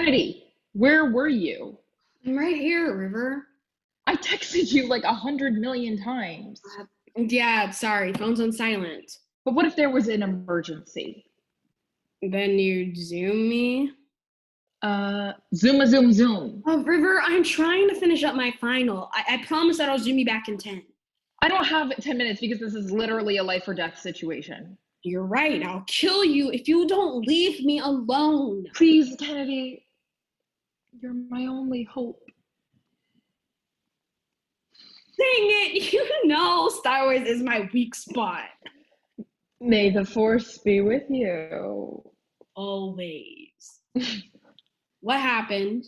Kennedy, where were you? I'm right here, River. I texted you like 100 million times. Yeah, sorry, phone's on silent. But what if there was an emergency? Then you'd Zoom me. Zoom, zoom. Oh, River, I'm trying to finish up my final. I promise that I'll Zoom you back in 10. I don't have 10 minutes because this is literally a life or death situation. You're right, I'll kill you if you don't leave me alone. Please, Kennedy, you're my only hope. Dang it, you know Star Wars is my weak spot. May the force be with you. Always. What happened?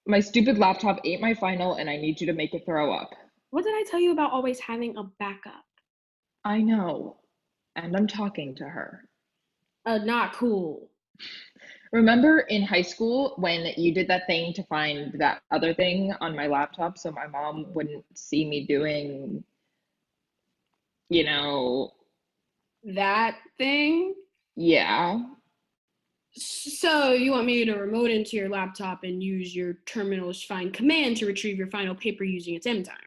My stupid laptop ate my final and I need you to make it throw up. What did I tell you about always having a backup? I know, and I'm talking to her. Not cool. Remember in high school when you did that thing to find that other thing on my laptop so my mom wouldn't see me doing, you know, That thing? yeah, So you want me to remote into your laptop and use your terminal's find command to retrieve your final paper using its M time?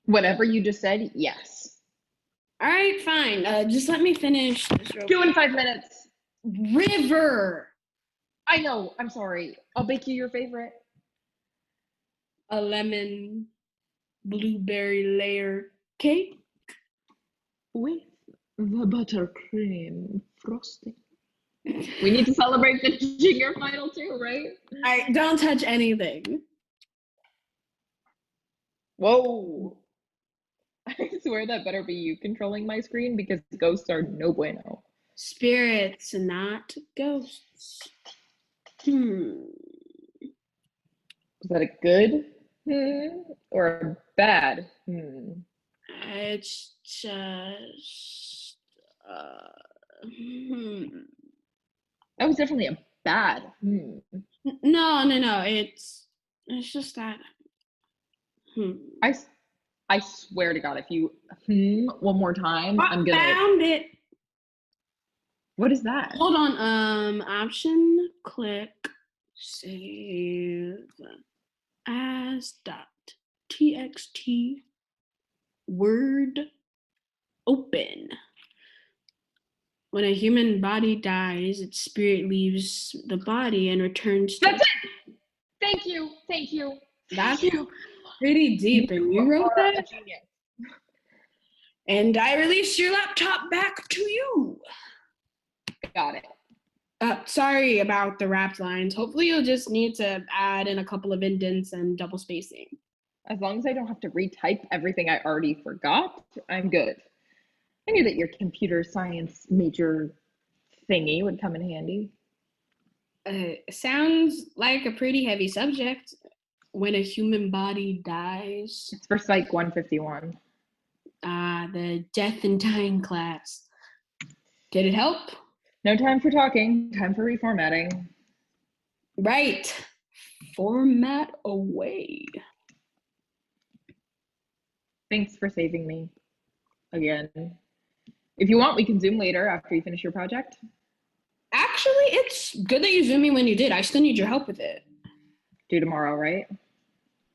whatever you just said, yes. All right, fine. Just let me finish this real Do in 5 minutes. River! I know, I'm sorry. I'll bake you your favorite. A lemon blueberry layer cake? With the buttercream frosting. We need to celebrate the junior final too, right? I don't touch anything. Whoa. I swear that better be you controlling my screen because ghosts are no bueno. Spirits, not ghosts. Was that a good or a bad? It's just That was definitely a bad. No. It's just that. I swear to God, if you one more time, I'm gonna. Found it. What is that? Hold on. Option click save as .txt word open. When a human body dies, its spirit leaves the body and returns to. That's it. Thank you. That's pretty deep, and you wrote that. And I release your laptop back to you. Got it. Sorry about the wrapped lines. Hopefully you'll just need to add in a couple of indents and double spacing. As long as I don't have to retype everything I already forgot, I'm good. I knew that your computer science major thingy would come in handy. Sounds like a pretty heavy subject. When a human body dies. It's for Psych 151. The death and dying class. Did it help? No time for talking, time for reformatting. Right. Format away. Thanks for saving me. Again. If you want, we can Zoom later after you finish your project. Actually, it's good that you Zoomed me when you did. I still need your help with it. Due tomorrow, right?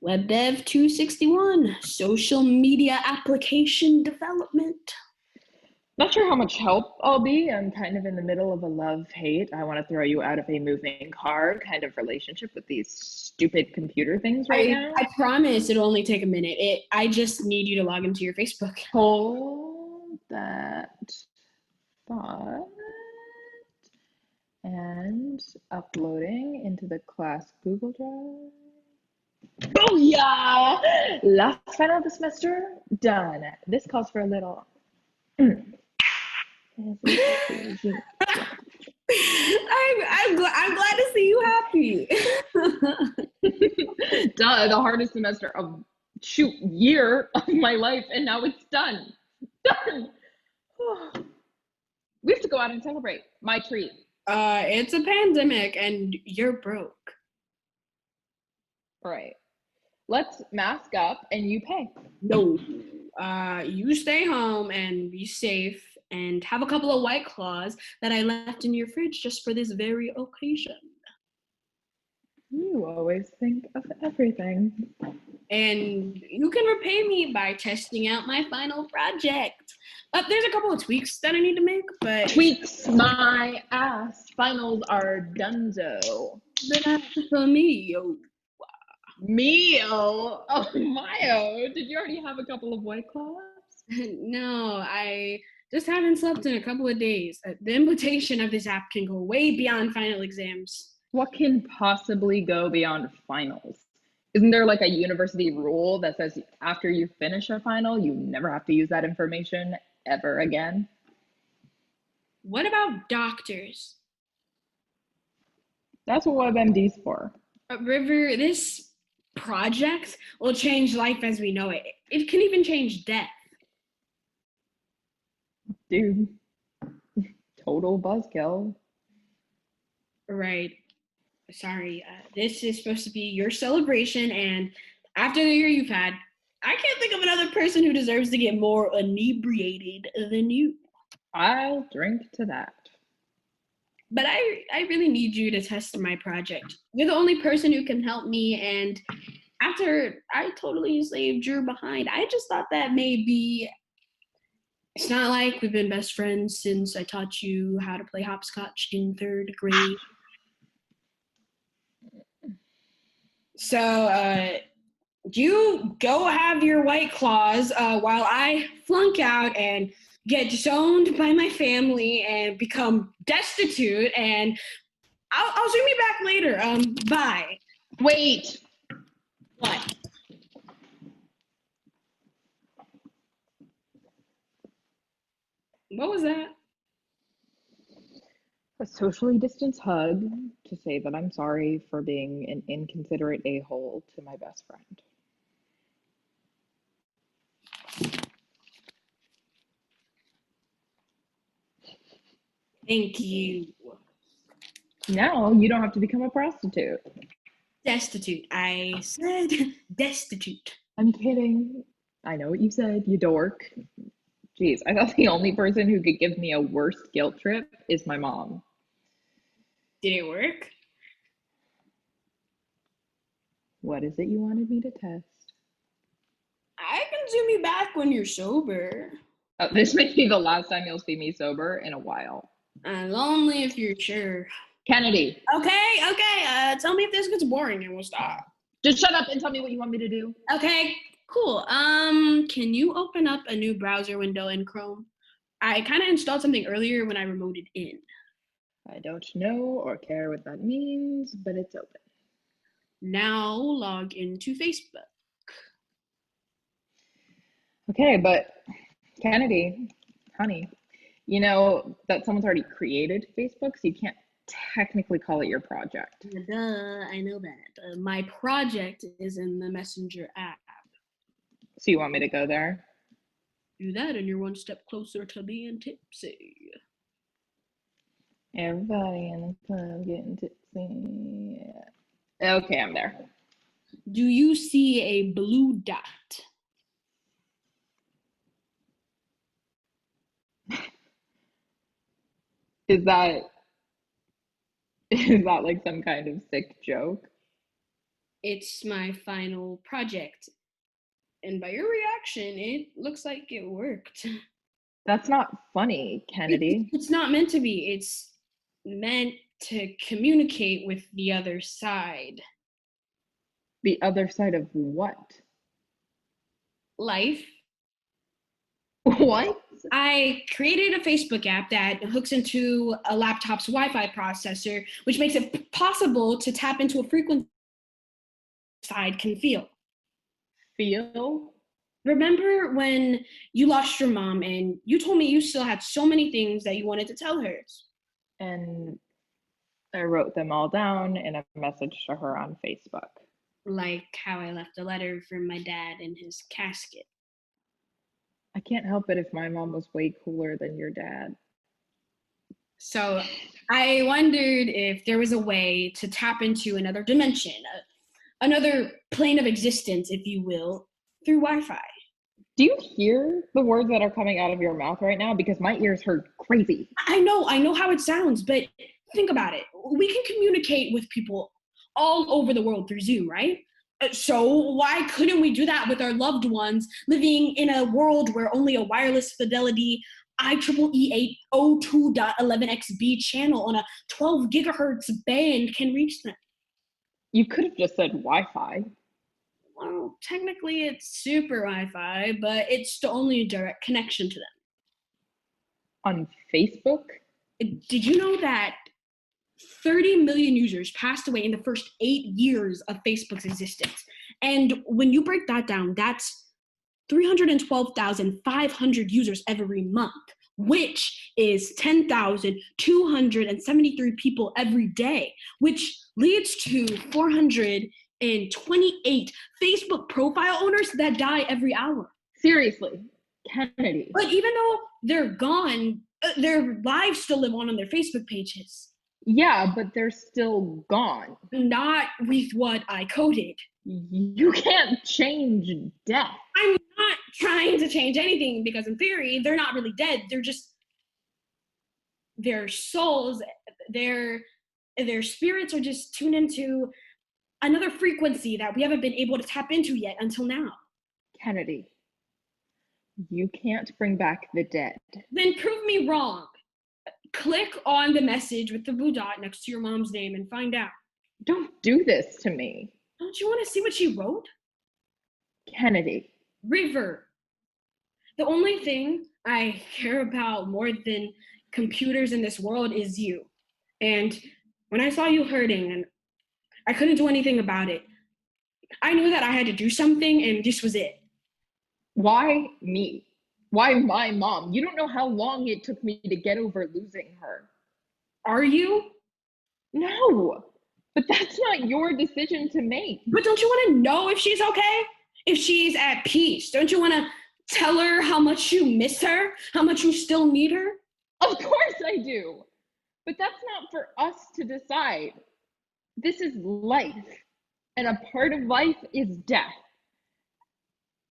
WebDev 261, social media application development. Not sure how much help I'll be. I'm kind of in the middle of a love-hate. I want to throw you out of a moving car kind of relationship with these stupid computer things right now. I promise it'll only take a minute. I just need you to log into your Facebook. Hold that thought. And uploading into the class Google Drive. Booyah! Last final of the semester, done. This calls for a little. I'm glad to see you happy. Duh, the hardest semester of year of my life, and now it's done. Done. We have to go out and celebrate. My treat. It's a pandemic and you're broke. Right. Let's mask up and you pay. No. You stay home and be safe and have a couple of White Claws that I left in your fridge just for this very occasion. You always think of everything. And you can repay me by testing out my final project. There's a couple of tweaks that I need to make, but Tweaks my ass. Finals are donezo. but for me, yo. Mio. Oh, Mayo. Did you already have a couple of White Claws? No, I just haven't slept in a couple of days. The implication of this app can go way beyond final exams. What can possibly go beyond finals? Isn't there like a university rule that says after you finish a final, you never have to use that information ever again? What about doctors? That's what WebMD's for. River, this project will change life as we know it. It can even change death. Dude, total buzzkill. Right. Sorry. This is supposed to be your celebration, and after the year you've had, I can't think of another person who deserves to get more inebriated than you. I'll drink to that. But I really need you to test my project. You're the only person who can help me, and after I totally saved you behind, I just thought that maybe it's not like we've been best friends since I taught you how to play hopscotch in 3rd grade. So, you go have your White Claws while I flunk out and get disowned by my family and become destitute, and I'll zoom you back later. Bye. Wait. What? What was that? A socially distanced hug to say that I'm sorry for being an inconsiderate a-hole to my best friend. Thank you. Now you don't have to become a prostitute. Destitute. I said destitute. I'm kidding. I know what you said, you dork. Jeez, I thought the only person who could give me a worse guilt trip is my mom. Did it work? What is it you wanted me to test? I can zoom you back when you're sober. This may be the last time you'll see me sober in a while. Only if you're sure. Kennedy. Okay. Tell me if this gets boring and we'll stop. Just shut up and tell me what you want me to do. Okay, cool. Can you open up a new browser window in Chrome? I kind of installed something earlier when I remoted in. I don't know or care what that means, but it's open. Now log into Facebook. Okay, but Kennedy, honey, you know that someone's already created Facebook, so you can't technically call it your project. Duh, I know that. My project is in the Messenger app. So you want me to go there? Do that and you're one step closer to being tipsy. Everybody in the club getting tipsy. Yeah. Okay, I'm there. Do you see a blue dot? Is that like some kind of sick joke? It's my final project. And by your reaction, it looks like it worked. That's not funny, Kennedy. It's not meant to be. It's meant to communicate with the other side. The other side of what? Life. What? I created a Facebook app that hooks into a laptop's Wi-Fi processor, which makes it possible to tap into a frequency side can feel. Feel? Remember when you lost your mom and you told me you still had so many things that you wanted to tell her? And I wrote them all down in a message to her on Facebook. Like how I left a letter from my dad in his casket. I can't help it if my mom was way cooler than your dad. So I wondered if there was a way to tap into another dimension, another plane of existence, if you will, through Wi-Fi. Do you hear the words that are coming out of your mouth right now? Because my ears hurt crazy. I know how it sounds, but think about it. We can communicate with people all over the world through Zoom, right? So why couldn't we do that with our loved ones living in a world where only a wireless fidelity IEEE 802.11xb channel on a 12 gigahertz band can reach them? You could have just said Wi-Fi. Well, technically it's super Wi-Fi, but it's the only direct connection to them. On Facebook? Did you know that 30 million users passed away in the first 8 years of Facebook's existence? And when you break that down, that's 312,500 users every month, which is 10,273 people every day, which leads to 428 Facebook profile owners that die every hour. Seriously, Kennedy. But even though they're gone, their lives still live on their Facebook pages. Yeah, but they're still gone. Not with what I coded. You can't change death. I'm not trying to change anything because in theory, they're not really dead. They're just, their souls, their spirits are just tuned into another frequency that we haven't been able to tap into yet until now. Kennedy, you can't bring back the dead. Then prove me wrong. Click on the message with the blue dot next to your mom's name and find out. Don't do this to me. Don't you want to see what she wrote? Kennedy. River. The only thing I care about more than computers in this world is you. And when I saw you hurting and I couldn't do anything about it, I knew that I had to do something, and this was it. Why me? Why my mom? You don't know how long it took me to get over losing her. Are you? No, but that's not your decision to make. But don't you want to know if she's okay? If she's at peace? Don't you want to tell her how much you miss her? How much you still need her? Of course I do. But that's not for us to decide. This is life. And a part of life is death.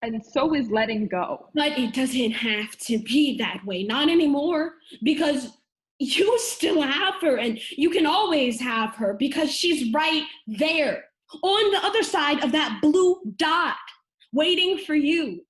And so is letting go. But it doesn't have to be that way. Not anymore. Because you still have her, and you can always have her because she's right there on the other side of that blue dot waiting for you.